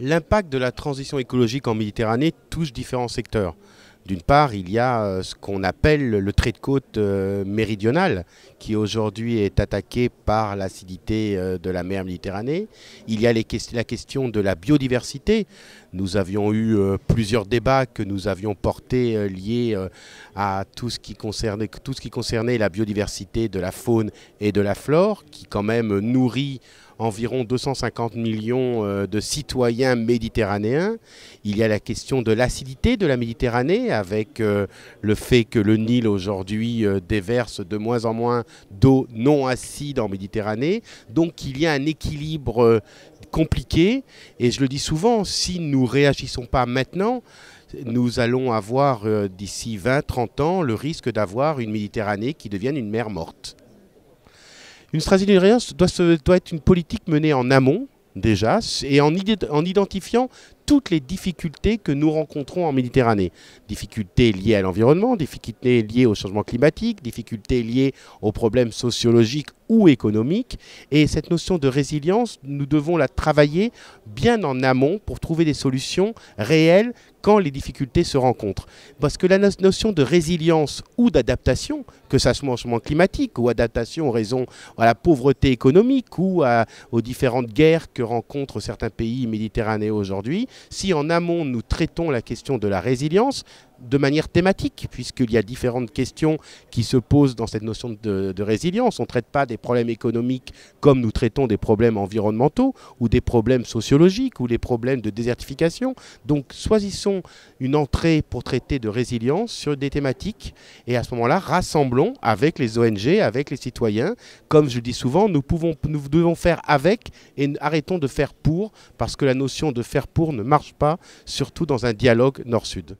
L'impact de la transition écologique en Méditerranée touche différents secteurs. D'une part, il y a ce qu'on appelle le trait de côte méridional, qui aujourd'hui est attaqué par l'acidité de la mer Méditerranée. Il y a la question de la biodiversité. Nous avions eu plusieurs débats que nous avions portés liés à tout ce qui concernait la biodiversité de la faune et de la flore, qui quand même nourrit environ 250 millions de citoyens méditerranéens. Il y a la question de l'acidité de la Méditerranée avec le fait que le Nil aujourd'hui déverse de moins en moins d'eau non acide en Méditerranée. Donc il y a un équilibre compliqué et je le dis souvent, si nous ne réagissons pas maintenant, nous allons avoir d'ici 20-30 ans le risque d'avoir une Méditerranée qui devienne une mer morte. Une stratégie de résilience doit être une politique menée en amont, déjà, et en identifiant toutes les difficultés que nous rencontrons en Méditerranée. Difficultés liées à l'environnement, difficultés liées au changement climatique, difficultés liées aux problèmes sociologiques ou économiques. Et cette notion de résilience, nous devons la travailler bien en amont pour trouver des solutions réelles quand les difficultés se rencontrent. Parce que la notion de résilience ou d'adaptation, que ça soit au changement climatique ou adaptation en raison à la pauvreté économique ou aux différentes guerres que rencontrent certains pays méditerranéens aujourd'hui, si en amont nous traitons la question de la résilience de manière thématique, puisqu'il y a différentes questions qui se posent dans cette notion de résilience. On ne traite pas des problèmes économiques comme nous traitons des problèmes environnementaux ou des problèmes sociologiques ou les problèmes de désertification. Donc choisissons une entrée pour traiter de résilience sur des thématiques et à ce moment-là, rassemblons avec les ONG, avec les citoyens. Comme je dis souvent, nous devons faire avec et arrêtons de faire pour, parce que la notion de faire pour ne marche pas, surtout dans un dialogue nord-sud.